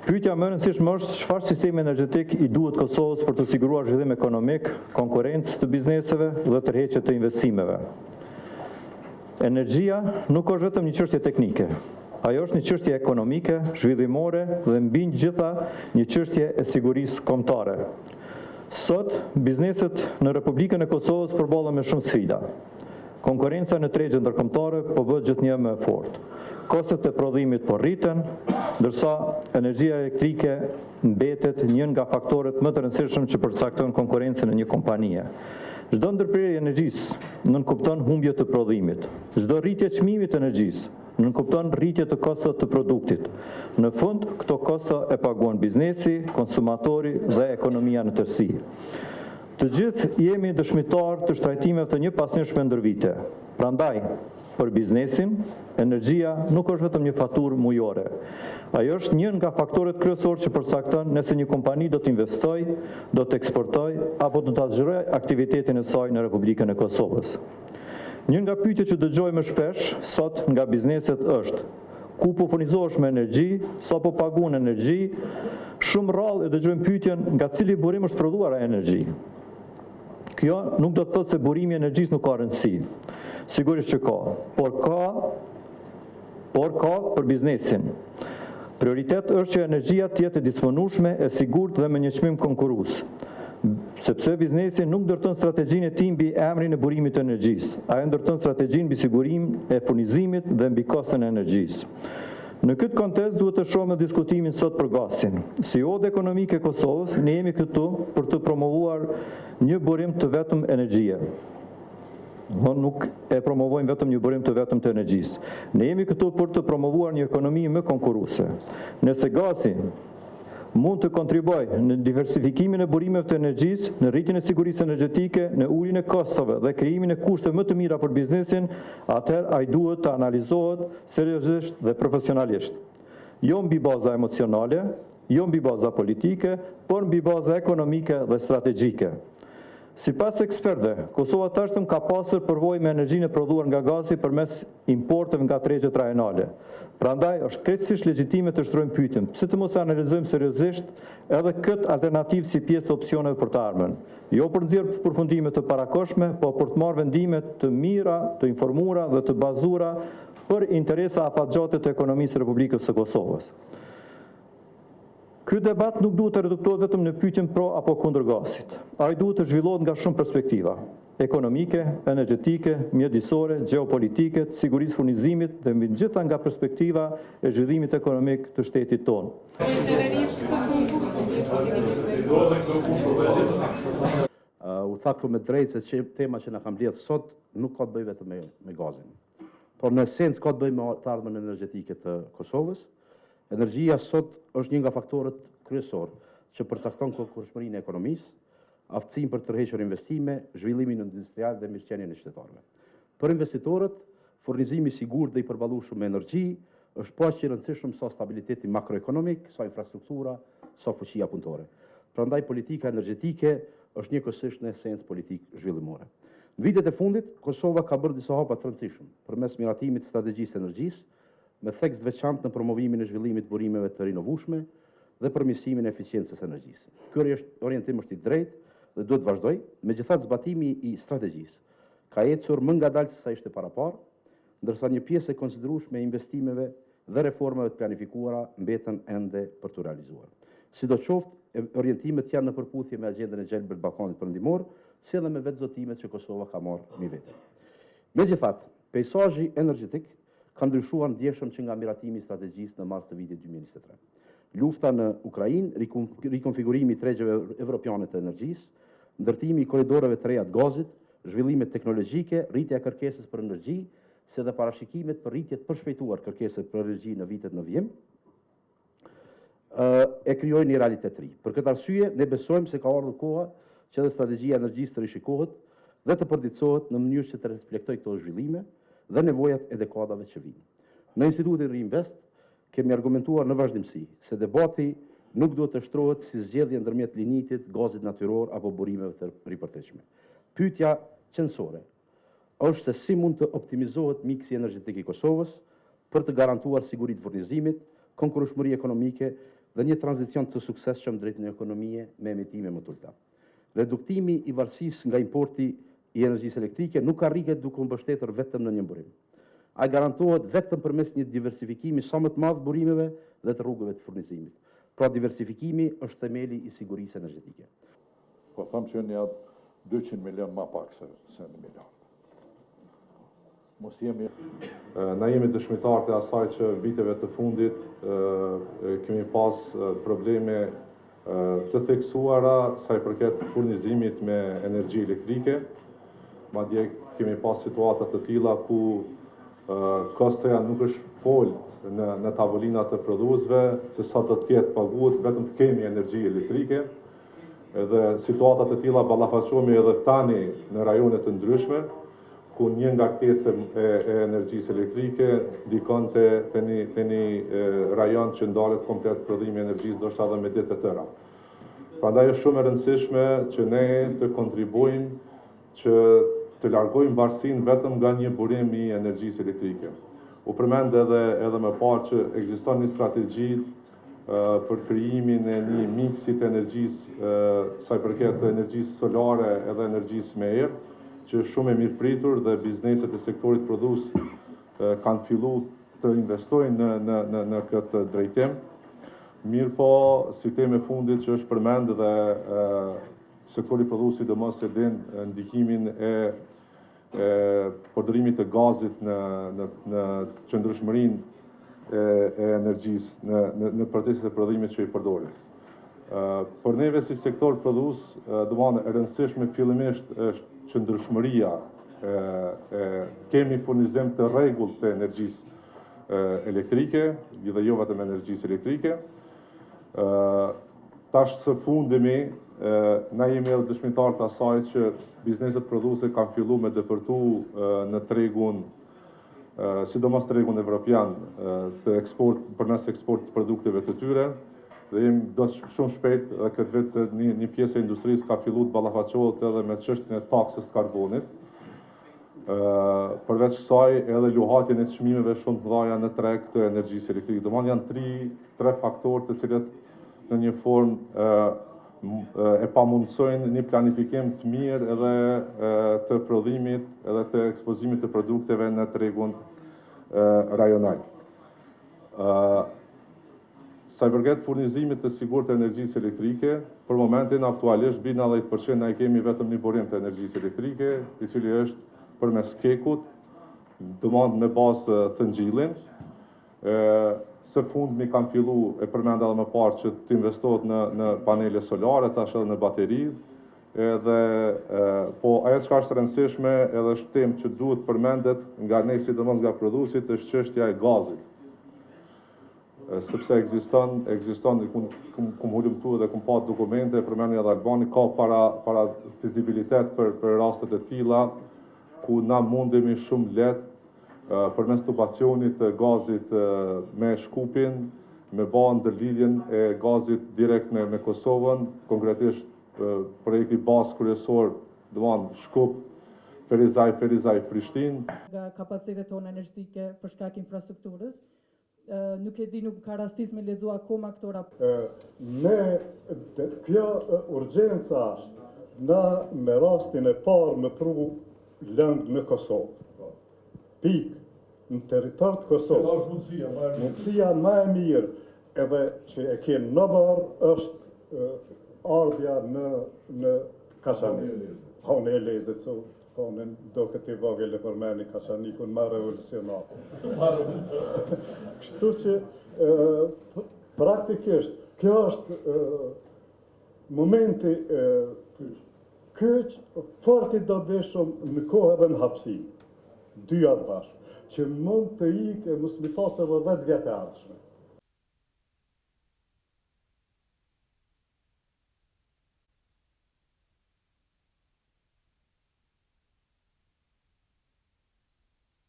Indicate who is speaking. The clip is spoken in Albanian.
Speaker 1: Pyetja më e rëndësishme është çfarë sistemi energjetik i duhet Kosovës për të siguruar zhvillim ekonomik, konkurrencë të bizneseve dhe tërheqje të investimeve. Energjia nuk është vetëm një çështje teknike. Ajo është një çështje ekonomike, zhvillimore dhe mbi gjitha një çështje e sigurisë kombëtare. Sot, bizneset në Republikën e Kosovës përballen me shumë sfida. Konkurenca në tregje ndërkombëtare po bëhet gjithnjë më e fortë. Kostet e prodhimit po rriten, ndërsa energjia elektrike mbetet një nga faktorët më të rëndësishëm që përcaktojnë konkurrencën e një kompanie. Çdo ndërprerje energjisë nënkupton humbje të prodhimit. Çdo rritje çmimit të energjisë nënkupton rritje të kostave të produktit. Në fund, këto kosto e paguan biznesi, konsumatori dhe ekonomia në tërësi. Të gjithë jemi dëshmitar të shtrajtimeve të njëpasnjëshme ndër vite. Prandaj, për biznesin, energjia nuk është vetëm një faturë mujore. Ajo është një nga faktorët kryesorë që përcakton nëse një kompani do të investojë, do të eksportojë apo do të zhvillojë aktivitetin e saj në Republikën e Kosovës. Një nga pyetjet që dëgjoj më shpesh sot nga bizneset është: ku po furnizohesh me energji, sa po paguhen energji? Shumë rrallë e dëgjojmë pyetjen nga cili burim është prodhuar energji. Kjo nuk do të thotë se burimi i energjisë nuk ka rëndësi. Sigurisht që ka, por ka për biznesin. Prioritet është që energjia të jetë e disponueshme, e sigurt dhe me një çmim konkurrues. Sepse biznesi nuk ndërton strategjinë e tij mbi emrin e burimit të energjisë. Ai ndërton strategjinë mbi sigurimin e furnizimit dhe mbi kostin e energjisë. Në këtë kontekst duhet të shohim diskutimin sot për gasin. Si odë ekonomike e Kosovës, ne jemi këtu për të promovuar një burim të vetëm energjie. Nuk e promovojmë vetëm një burim të vetëm të energjisë. Ne jemi këtu për të promovuar një ekonomi më konkurruese. Nëse gazi mund të kontribuojë në diversifikimin e burimeve të energjisë, në rritjen e sigurisë energjetike, në uljen e kostove dhe krijimin e kushteve më të mira për biznesin, atëherë ai duhet të analizohet seriozisht dhe profesionalisht. Jo mbi baza emocionale, jo mbi baza politike, por mbi baza ekonomike dhe strategjike. Sipas ekspertëve, Kosova tashtëm ka pasur përvojë me energjinë e prodhuar nga gazi përmes importeve nga tregjet rajonale. Prandaj është krejtësisht legjitime të shtrojmë pyetjen, pse të mos analizojmë seriozisht edhe këtë alternativë si pjesë e opsioneve për të ardhmen. Jo për nxjerr përfundime të parakoshme, por për të marrë vendime të mira, të informuara dhe të bazuara për interesa afatgjate të ekonomisë së Republikës së Kosovës. Ky debat nuk duhet të reduktohet vetëm në pyetjen pro apo kundër gazit. Ai duhet të zhvillohet nga shumë perspektiva: ekonomike, energjetike, mjedisore, gjeopolitike, sigurisë furnizimit dhe mbi gjitha nga perspektiva e zhvillimit ekonomik të shtetit tonë.
Speaker 2: U tha këtu me drejtë se tema që na ka mbledh sot nuk ka të bëjë vetëm me gazin. Por në esencë ka të bëjë me të ardhmen energjetike të Kosovës. Energjia sot është një nga faktorët kryesor që përcakton konkurrentësinë e ekonomisë, aftësinë për të tërhequr investime, zhvillimin industrial dhe mirëqenien e qytetarëve. Për investitorët, furnizimi i sigurt dhe i përballueshëm me energji është paqë i rëndësishëm sa stabiliteti makroekonomik, sa infrastruktura, sa fuqia punëtore. Prandaj politika energjetike është njëkohësisht në esencë politikë zhvillimore. Në vitet e fundit, Kosova ka bërë disa hapa të rëndësishëm përmes miratimit të strategjisë energjisë, me theks veçantë në promovimin e zhvillimit burimeve të rinovueshme dhe përmirësimin e eficiencës energjisë. Ky orientim është i drejtë dhe duhet vazhdojë, megjithatë zbatimi i strategjisë ka ecur më ngadalë se sa ishte parapar, ndërsa një pjesë e konsiderueshme e investimeve dhe reformave të planifikuara mbeten ende për të realizuar. Sidoqoftë, orientimet janë në përputhje me agjendën e gjelbër të Ballkanit Perëndimor, si edhe me vetë zotimet që Kosova ka marrë mbi vete. Megjithatë, peizazhi energjetik ka ndryshuar ndjeshëm që nga miratimi i strategjisë në mars të vitit 2023. Lufta në Ukrainë, rikonfigurimi i tregjeve evropiane të energjisë, ndërtimi i korridoreve të reja të gazit, zhvillimet teknologjike, rritja e kërkesës për energji, si dhe parashikimet për rritje të përshpejtuar kërkesës për energji në vitet në vijim, e krijojnë një realitet të ri. Për këtë arsye, ne besojmë se ka ardhur koha që edhe strategjia e energjisë të rishikohet dhe të përditësohet në mënyrë që të reflektojë këto zhvillime dhe nevojat e dekadave që vijnë. Në Institutin Reinvest kemi argumentuar në vazhdimsi se debati nuk duhet të shtrohet si zgjedhje ndërmjet linitit, gazit natyror apo burimeve të ripërteshme. Pyetja qendrore është se si mund të optimizohet miksi energjetik i Kosovës për të garantuar sigurinë e furnizimit, konkurrentësi ekonomike dhe një tranzicion të suksesshëm drejt një ekonomie me emitime më të ulta. Reduktimi i varësisë nga importi i energjisë elektrike nuk arrihet duke u mbështetur vetëm në një burim. Ai garantohet vetëm përmes një diversifikimi sa më të madh burimeve dhe të rrugëve të furnizimit. Pra diversifikimi është themeli i sigurisë energjetike.
Speaker 3: Po thamë që një 200 milion ma pak se 1 milion. Mos jemi...
Speaker 4: Na jemi dëshmitar të asaj që viteve të fundit kemi pas probleme të theksuara sa i përket furnizimit me energji elektrike. Madje kemi pas situata të tilla ku kostoja nuk është fol në tavolinat të prodhuesve se sa do të ketë paguhet vetëm të kemi energji elektrike. Edhe situata të tilla ballafaqohemi edhe tani në rajone të ndryshme, ku një ngarkesë e energjisë elektrike ndikon te një rajon që ndalet komplet prodhimi i energjisë, ndoshta edhe me ditë të tëra. Prandaj është shumë e rëndësishme që ne të kontribuojmë që të largojmë varësinë vetëm nga një burim i energjisë elektrike. U përmend edhe më parë që ekziston një strategji për krijimin e një miksi të energjisë sa i përket energjisë solare edhe energjisë me erë, që është shumë e mirëpritur dhe bizneset e sektorit prodhues kanë filluar të investojnë në këtë drejtim. Mirë po, si temë e fundit që është përmend dhe sektori prodhues sidomos e din ndikimin e përdorimit të gazit në qëndrueshmërinë e energjisë në proceset e prodhimit që i përdorin. Për neve si sektor prodhues, domethënë e rëndësishme fillimisht është qëndrueshmëria. Kemi furnizim të rregullt të energjisë elektrike, dhe jo vetëm energjisë elektrike. Tash së fundimi, na jemi edhe dëshmitar të asaj që bizneset prodhuese kanë filluar me depërtu në tregun, sidomos tregun evropian, të eksport përmes eksport të produkteve të tyre. Dhe jemi do shumë shpejt dhe këtë vit një pjesë e industrisë ka filluar të ballafaqohet edhe me çështjen e taksës karbonit. Përveç kësaj edhe luhatjen e çmimeve shumë të mëdha në treg të energjisë elektrike. Domethënë janë tre faktorë të cilët në një formë e pamundësojnë një planifikim të mirë edhe të prodhimit edhe të ekspozimit të produkteve në tregun rajonal. Sa i përket furnizimit të sigurt të energjisë elektrike, për momentin aktualisht mbi 90% ne kemi vetëm një burim të energjisë elektrike, i cili është përmes KEK-ut, domethënë me bazë të ngjillin. Së fundmi kanë filluar, e përmenda edhe më parë, që të investohet në panele solare, tash edhe në bateri. Po ajo çka është rëndësishme edhe është temë që duhet përmendet nga ne sidomos nga prodhuesit është çështja e gazit. Sepse ekziston kum ulëm këtu dhe kum pa dokumente, përmendni edhe Albani, ka para fizibilitet për rastet e tilla ku na mundemi shumë lehtë përmes tubacionit të gazit me Shkupin, me bë ndërlidhjen e gazit direkt me Kosovën, konkretisht projekti bazë kryesor, domethënë Shkup, Ferizaj, Prishtinë.
Speaker 5: Nga kapacitetet tona energjetike për shkak infrastrukturës, nuk e di, nuk ka rastis me lexu akoma këto raporte.
Speaker 6: Kjo urgjenca është na me rastin e parë me pru lëng në Kosovë. Pikë. Në territor të Kosovës. Mundësia më e mirë edhe që e kemi në barë është ardhja në Kashani. Unë e lezet, unë do këtë i vogël e përmeni Kashanikun më revolucionar. Kështu që praktikisht, kjo është momenti kyç fort i dobishëm në kohë edhe në hapësim. Dyja të bashkë, që mund të ikë, mos mi thosë edhe 10 vjetë e ardhshme.